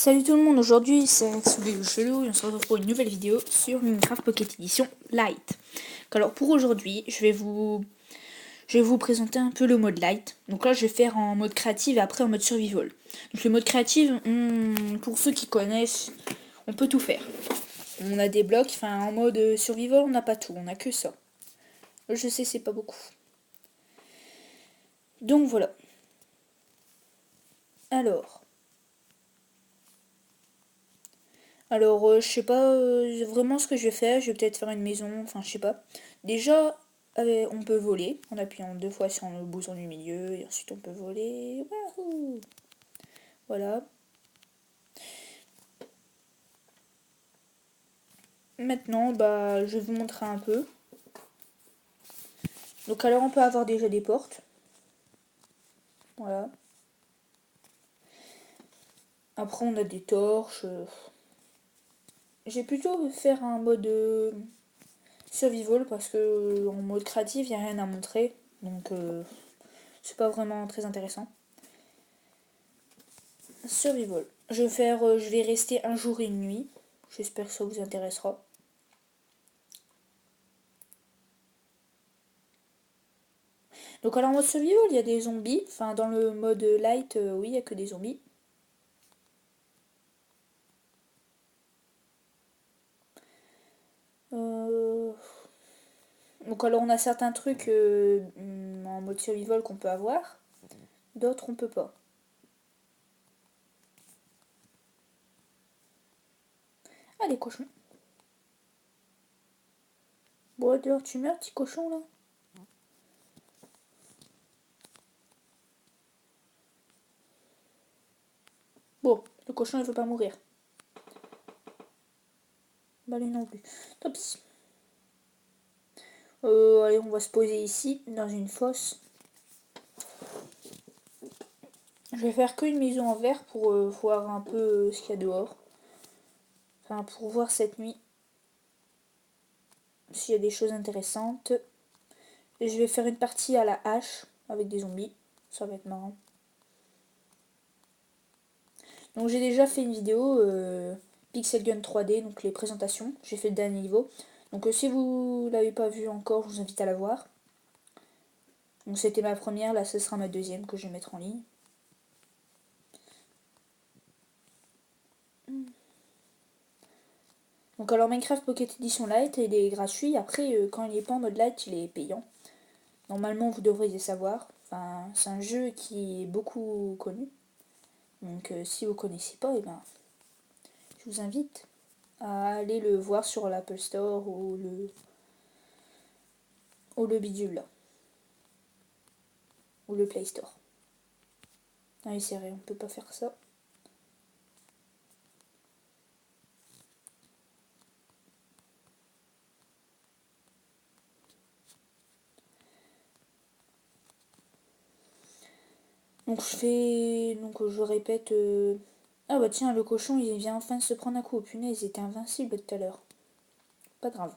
Salut tout le monde, aujourd'hui c'est Axel Chelou et on se retrouve pour une nouvelle vidéo sur Minecraft Pocket Edition Lite. Alors pour aujourd'hui, je vais vous présenter un peu le mode Lite. Donc là je vais faire en mode créatif et après en mode survival. Donc le mode créatif, pour ceux qui connaissent, on peut tout faire. On a des blocs, enfin en mode survival on n'a pas tout, on n'a que ça. Je sais c'est pas beaucoup. Donc voilà. Je sais pas vraiment ce que je vais faire. Je vais peut-être faire une maison, enfin, je sais pas. Déjà, on peut voler en appuyant 2 fois sur le bouton du milieu et ensuite on peut voler. Wahoo! Voilà. Maintenant, bah, je vais vous montrer un peu. Donc, alors, on peut avoir déjà des portes. Voilà. Après, on a des torches. J'ai plutôt faire un mode survival parce que en mode créatif, il n'y a rien à montrer. Donc, c'est pas vraiment très intéressant. Survival. Je vais rester un jour et une nuit. J'espère que ça vous intéressera. Donc alors en mode survival, il y a des zombies. Enfin, dans le mode light, oui, il n'y a que des zombies. Euh, Donc alors on a certains trucs en mode survival qu'on peut avoir. D'autres on peut pas. Ah, les cochons. Bon, alors tu meurs, petit cochon là. Bon, le cochon il veut pas mourir. Bah lui non plus. Tops. Allez, on va se poser ici, dans une fosse. Je vais faire qu'une maison en verre pour voir un peu ce qu'il y a dehors. Enfin, pour voir cette nuit s'il y a des choses intéressantes. Et je vais faire une partie à la hache avec des zombies. Ça va être marrant. Donc j'ai déjà fait une vidéo Pixel Gun 3D, donc les présentations. J'ai fait le dernier niveau. Donc si vous l'avez pas vu encore, je vous invite à la voir. Donc c'était ma première, là ce sera ma deuxième que je vais mettre en ligne. Donc alors Minecraft Pocket Edition Lite, il est gratuit. Après, quand il n'est pas en mode Lite, il est payant. Normalement, vous devriez savoir. Enfin, c'est un jeu qui est beaucoup connu. Donc si vous connaissez pas, je vous invite à aller le voir sur l'Apple Store ou le bidule là. Ou le Play Store. Ah oui, c'est vrai, on peut pas faire ça. Donc je répète. Ah bah tiens, le cochon il vient enfin de se prendre un coup. Punaise, il était invincible tout à l'heure. Pas grave.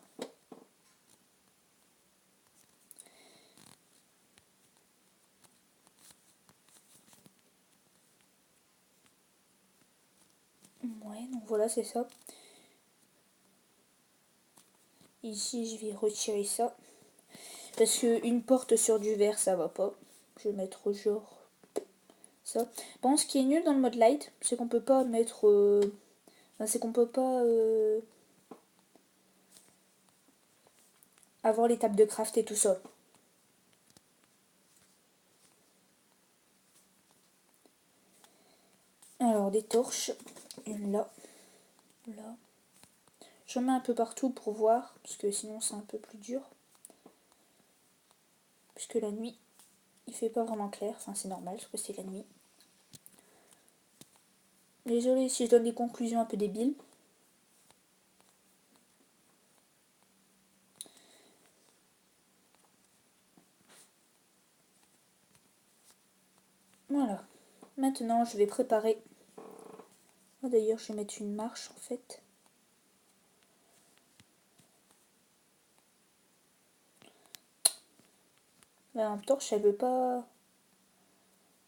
Ouais, donc voilà, c'est ça. Ici, je vais retirer ça. Parce que une porte sur du verre, ça va pas. Je vais mettre genre ça. Bon, ce qui est nul dans le mode light, c'est qu'on peut pas mettre. C'est qu'on peut pas avoir les tables de craft et tout ça. Alors, des torches. Une là. Là. J'en mets un peu partout pour voir, parce que sinon c'est un peu plus dur. Puisque la nuit, il fait pas vraiment clair. Enfin, c'est normal, je crois que c'est la nuit. Désolée si je donne des conclusions un peu débiles. Voilà. Maintenant, je vais préparer. Oh, d'ailleurs, je vais mettre une marche en fait. La lampe torche, elle veut pas.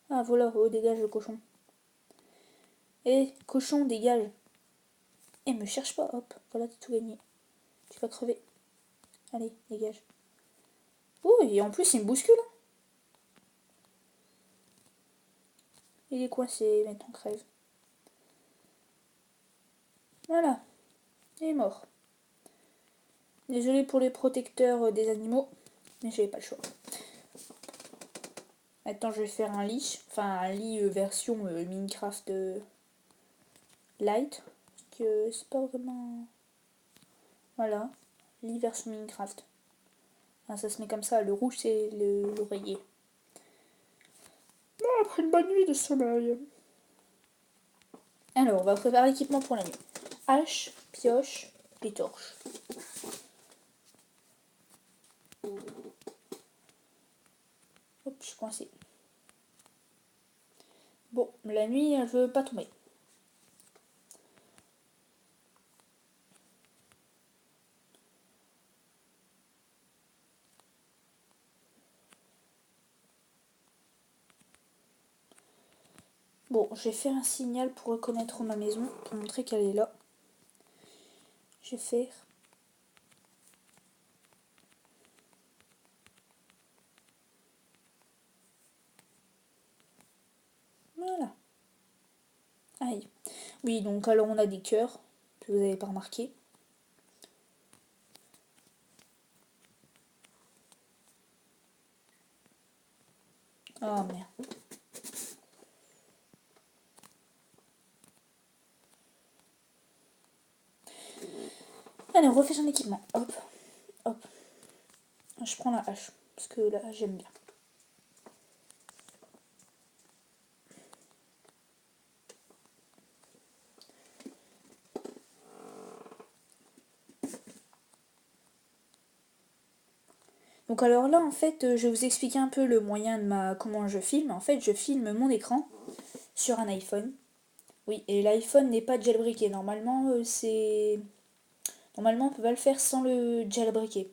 Ah voilà, oh dégage le cochon. Eh, cochon, dégage. Eh, me cherche pas, hop, voilà, t'as tout gagné. Tu vas crever. Allez, dégage. Oh, et en plus, il me bouscule. Il est coincé, maintenant crève. Voilà, il est mort. Désolé pour les protecteurs des animaux, mais j'avais pas le choix. Maintenant, je vais faire un lit, enfin un lit version Minecraft Light, parce que c'est pas vraiment... Voilà, lit version Minecraft. Enfin, ça se met comme ça, le rouge c'est l'oreiller. Après une bonne nuit de sommeil. Alors, on va préparer l'équipement pour la nuit. Hache, pioche et torches. Hop, je suis coincée. Bon, la nuit, elle veut pas tomber. Bon, je vais faire un signal pour reconnaître ma maison, pour montrer qu'elle est là. Je vais faire... Voilà. Aïe. Oui, donc alors on a des cœurs, que vous n'avez pas remarqué. Oh merde. Allez, on refait son équipement. Hop, hop. Je prends la hache, parce que la hache j'aime bien. Donc alors là, en fait, je vais vous expliquer un peu le moyen de comment je filme. En fait, je filme mon écran sur un iPhone. Oui, et l'iPhone n'est pas jailbreaké. Normalement, Normalement, on peut pas le faire sans le jailbreaker.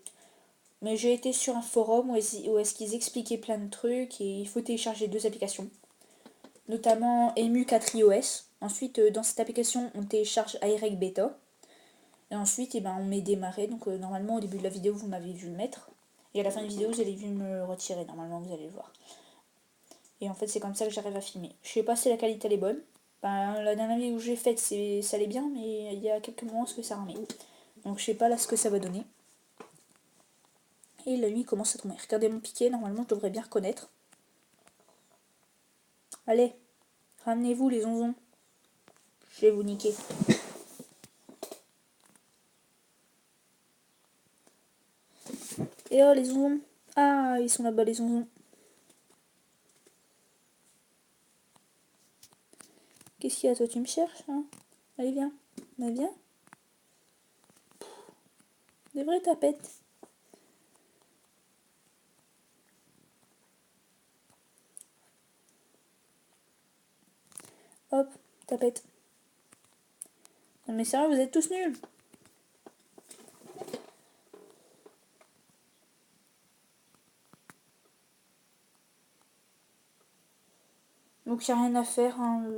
Mais j'ai été sur un forum où est-ce qu'ils expliquaient plein de trucs et il faut télécharger deux applications. Notamment EMU4iOS. Ensuite, dans cette application, on télécharge iRec Beta. Et ensuite, on met démarrer. Donc normalement, au début de la vidéo, vous m'avez vu le mettre. Et à la fin de la vidéo, vous allez vu me retirer. Normalement, vous allez le voir. Et en fait, c'est comme ça que j'arrive à filmer. Je sais pas si la qualité elle est bonne. Ben, la dernière vidéo que j'ai faite, ça allait bien, mais il y a quelques moments ce que ça remet. Donc je sais pas là ce que ça va donner. Et la nuit commence à tomber. Regardez mon piquet, normalement je devrais bien reconnaître. Allez, ramenez-vous les onzons. Je vais vous niquer. Et oh les onzons. Ah, ils sont là-bas les onzons. Qu'est-ce qu'il y a toi, tu me cherches hein? Allez viens. Mais viens. Des vraies tapettes. Hop, tapette. Non mais sérieux, vous êtes tous nuls. Donc il n'y a rien à faire hein,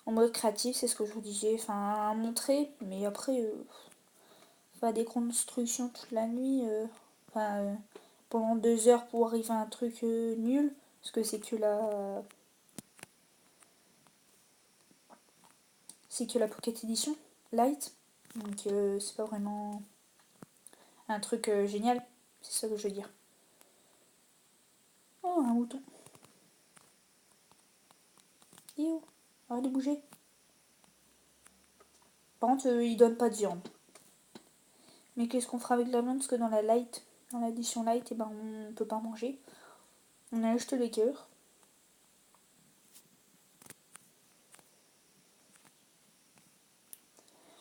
en mode créatif, c'est ce que je vous disais. Enfin, à montrer, mais après, faire des constructions toute la nuit, pendant 2 heures pour arriver à un truc nul, parce que c'est que la Pocket Edition Lite, donc c'est pas vraiment un truc génial, c'est ça que je veux dire. Oh, un mouton. Yo, arrête de bouger. Par contre, il donne pas de viande. Mais qu'est-ce qu'on fera avec la viande? Parce que dans l'édition Lite, on peut pas manger. On a juste les cœurs.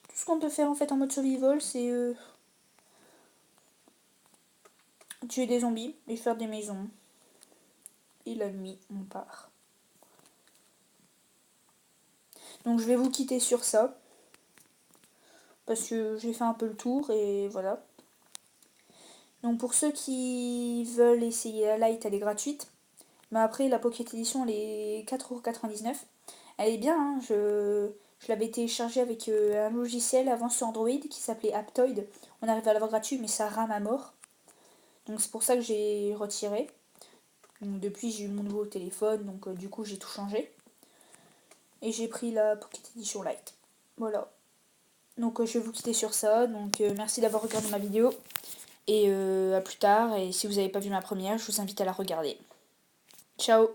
Tout ce qu'on peut faire en fait en mode survival, c'est tuer des zombies et faire des maisons. Et la nuit, on part. Donc je vais vous quitter sur ça. Parce que j'ai fait un peu le tour et voilà. Donc pour ceux qui veulent essayer la Lite, elle est gratuite. Mais après, la Pocket Edition, elle est 4,99 €. Elle est bien, hein, je l'avais téléchargée avec un logiciel avant sur Android qui s'appelait Aptoid. On arrive à l'avoir gratuit, mais ça rame à mort. Donc c'est pour ça que j'ai retiré. Donc, depuis, j'ai eu mon nouveau téléphone, donc du coup, j'ai tout changé. Et j'ai pris la Pocket Edition Lite. Voilà. Donc je vais vous quitter sur ça. Donc merci d'avoir regardé ma vidéo. Et à plus tard. Et si vous n'avez pas vu ma première, je vous invite à la regarder. Ciao!